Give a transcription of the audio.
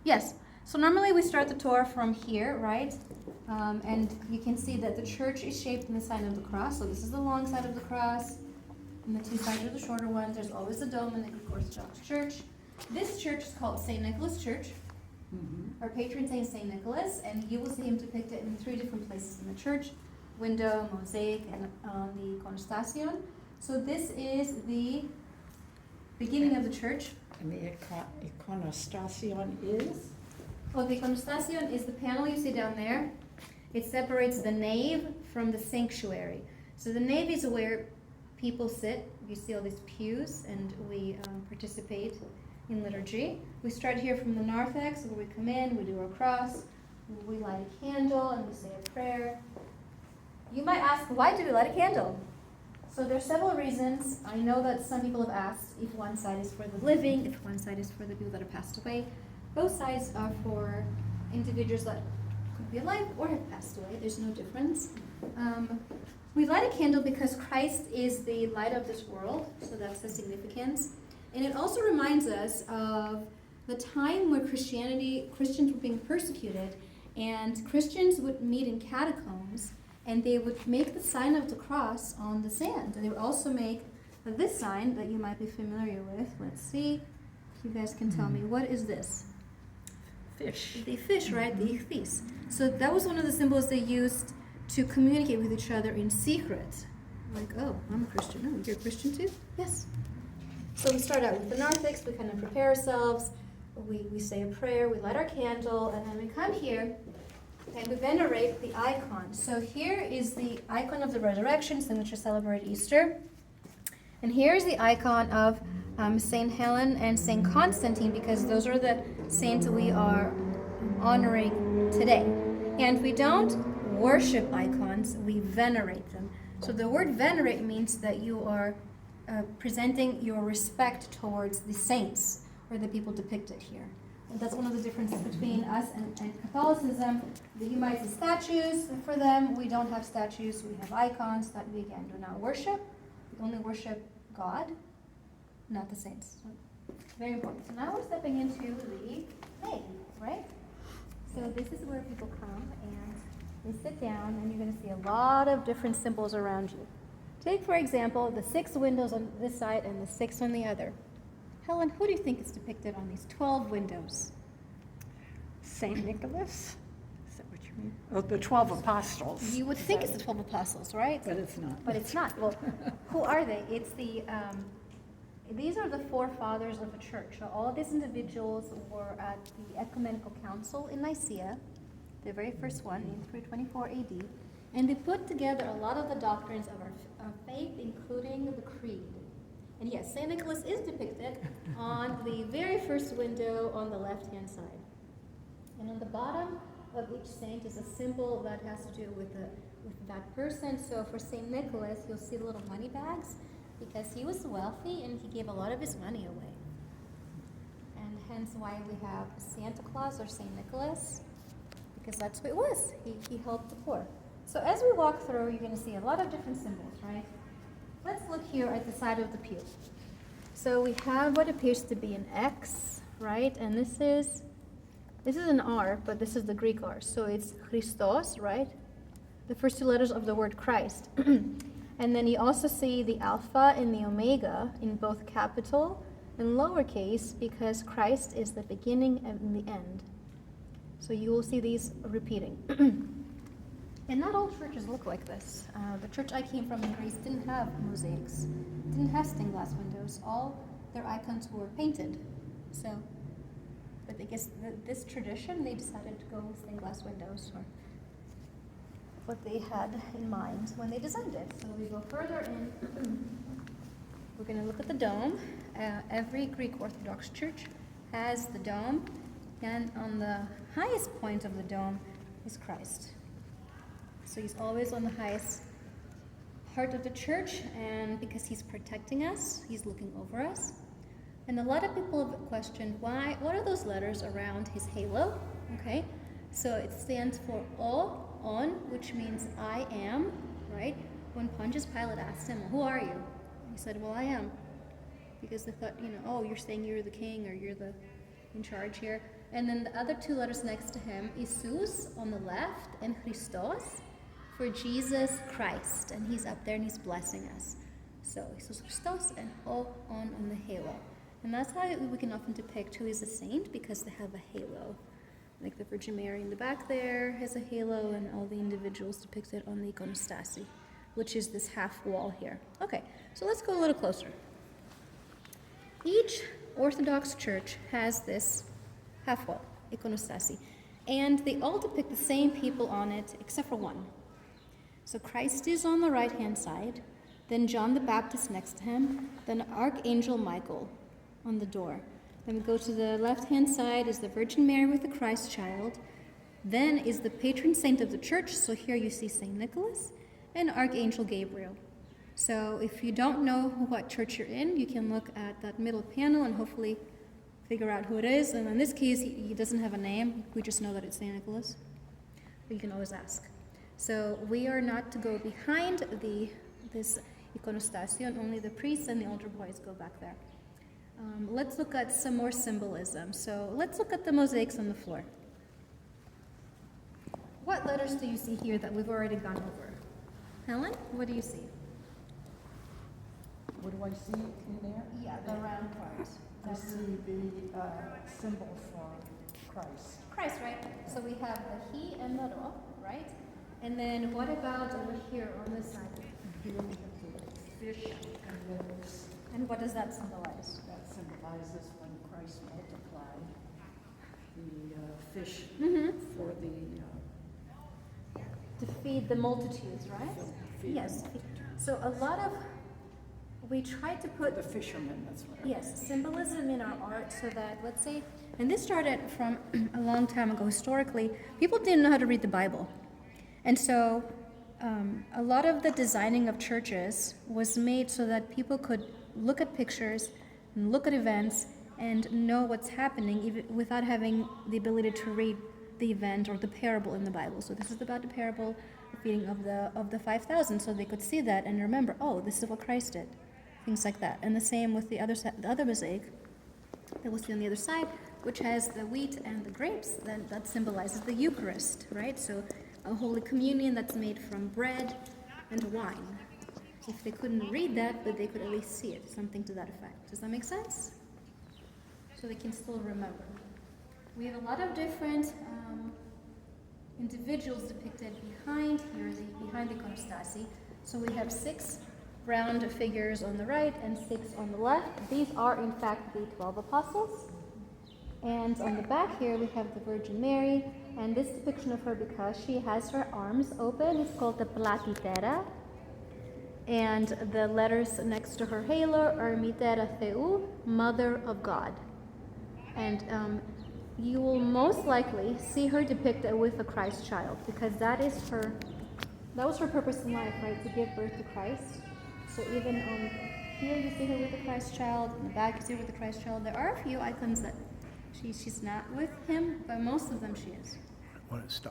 Yes. So normally we start the tour from here, right? And you can see that the church is shaped in the sign of the cross. So this is the long side of the cross, and the two sides are the shorter ones. There's always a dome in the Greek Orthodox Church. This church is called St. Nicholas Church. Our patron saint is St. Nicholas, and you will see him depicted in 3 different places in the church: window, mosaic, and the iconostation. So this is the beginning of the church. And the iconostation is? Well, the iconostation is the panel you see down there. It separates the nave from the sanctuary. So the nave is where people sit. You see all these pews, and we participate in liturgy. We start here from the narthex, where we come in, we do our cross, we light a candle, and we say a prayer. You might ask, why do we light a candle? So there are several reasons. I know that some people have asked if one side is for the living, if one side is for the people that have passed away. Both sides are for individuals that could be alive or have passed away. There's no difference. We light a candle because Christ is the light of this world, so that's the significance. And it also reminds us of the time where Christians were being persecuted, and Christians would meet in catacombs, and they would make the sign of the cross on the sand. And they would also make this sign that you might be familiar with. Let's see if you guys can tell me. What is this? Fish. The fish, right? The ichthys. So that was one of the symbols they used to communicate with each other in secret. Like, oh, I'm a Christian. Oh, you're a Christian too? Yes. So we start out with the narthex. We kind of prepare ourselves. We say a prayer. We light our candle. And then we come here and we venerate the icon. So here is the icon of the resurrection, in which we celebrate Easter. And here is the icon of St. Helen and St. Constantine, because those are the saints we are honoring today. And we don't worship icons, we venerate them. So the word venerate means that you are presenting your respect towards the saints, or the people depicted here. And that's one of the differences between us and Catholicism. You might see statues for them. We don't have statues, we have icons that we, again, do not worship. We only worship God, not the saints. So, very important. So now we're stepping into the nave, right? So this is where people come and they sit down, and you're going to see a lot of different symbols around you. Take, for example, the 6 windows on this side and the 6 on the other. Helen, who do you think is depicted on these 12 windows? St. Nicholas? Is that what you mean? Oh, the 12 apostles. You would think it's the 12 apostles, right? But it's not. But it's not. Well, who are they? It's the, these are the forefathers of the church. So all of these individuals were at the Ecumenical Council in Nicaea, the very first one in 324 AD, and they put together a lot of the doctrines of our faith, including the creed. And yes, St. Nicholas is depicted on the very first window on the left-hand side. And on the bottom of each saint is a symbol that has to do with that person. So for St. Nicholas, you'll see the little money bags, because he was wealthy and he gave a lot of his money away. And hence why we have Santa Claus or St. Nicholas, because that's what it was. He helped the poor. So as we walk through, you're going to see a lot of different symbols, right? Let's look here at the side of the pew. So we have what appears to be an X, right? And this is an R, but this is the Greek R. So it's Christos, right? The first 2 letters of the word Christ. And then you also see the Alpha and the Omega in both capital and lowercase, because Christ is the beginning and the end. So you will see these repeating. And not all churches look like this. The church I came from in Greece didn't have mosaics, didn't have stained glass windows. All their icons were painted. So, but I guess this tradition, they decided to go with stained glass windows, or what they had in mind when they designed it. So we go further in. We're going to look at the dome. Every Greek Orthodox church has the dome, and on the highest point of the dome is Christ. So he's always on the highest part of the church, and because he's protecting us, he's looking over us. And a lot of people have questioned what are those letters around his halo? Okay, so it stands for on, which means I am, right? When Pontius Pilate asked him, who are you? He said, well, I am. Because they thought, oh, you're saying you're the king, or you're the in charge here. And then the other two letters next to him, Jesus on the left and Christos for Jesus Christ. And he's up there and he's blessing us. So Jesus Christos and O on the halo. And that's how we can often depict who is a saint, because they have a halo. Like the Virgin Mary in the back there has a halo, and all the individuals depicted on the iconostasi, which is this half wall here. Okay, so let's go a little closer. Each Orthodox church has this half wall, iconostasi, and they all depict the same people on it except for one. So Christ is on the right-hand side, then John the Baptist next to him, then Archangel Michael on the door. Then we go to the left-hand side is the Virgin Mary with the Christ child. Then is the patron saint of the church, so here you see Saint Nicholas, and Archangel Gabriel. So if you don't know what church you're in, you can look at that middle panel and hopefully figure out who it is. And in this case, he doesn't have a name. We just know that it's Saint Nicholas. But you can always ask. So we are not to go behind this iconostasio, only the priests and the altar boys go back there. Let's look at some more symbolism. So let's look at the mosaics on the floor. What letters do you see here that we've already gone over? Helen, what do you see? What do I see in there? Yeah, the round part. I see the symbol for Christ. Christ, right? So we have the he and the ro, right? And then what about over here on this side? Here we have the fish and rivers. And what does that symbolize? That symbolizes when Christ multiplied the fish for To feed the multitudes, right? feed Yes. the So a lot of, we try to put, the fishermen, that's what yes, symbolism in our art so that, let's say, and this started from a long time ago historically, people didn't know how to read the Bible. And so a lot of the designing of churches was made so that people could look at pictures and look at events and know what's happening even without having the ability to read the event or the parable in the Bible. So this is about the parable, the feeding of the 5,000, so they could see that and remember, oh, this is what Christ did. Things like that. And the same with the other mosaic that we'll see on the other side, which has the wheat and the grapes, that symbolizes the Eucharist, right? So a Holy Communion that's made from bread and wine. If they couldn't read that, but they could at least see it, something to that effect. Does that make sense? So they can still remember. We have a lot of different individuals depicted behind here, behind the iconostasi. So we have 6 round figures on the right and 6 on the left. These are in fact the 12 apostles. And on the back here we have the Virgin Mary, and this depiction of her, because she has her arms open, is called the platitera. And the letters next to her halo are Mitera Theou, Mother of God. And you will most likely see her depicted with a Christ child, because that was her purpose in life, right? To give birth to Christ. So even on here you see her with the Christ child, in the back you see her with the Christ child. There are a few icons that she's not with him, but most of them she is. I want to stop.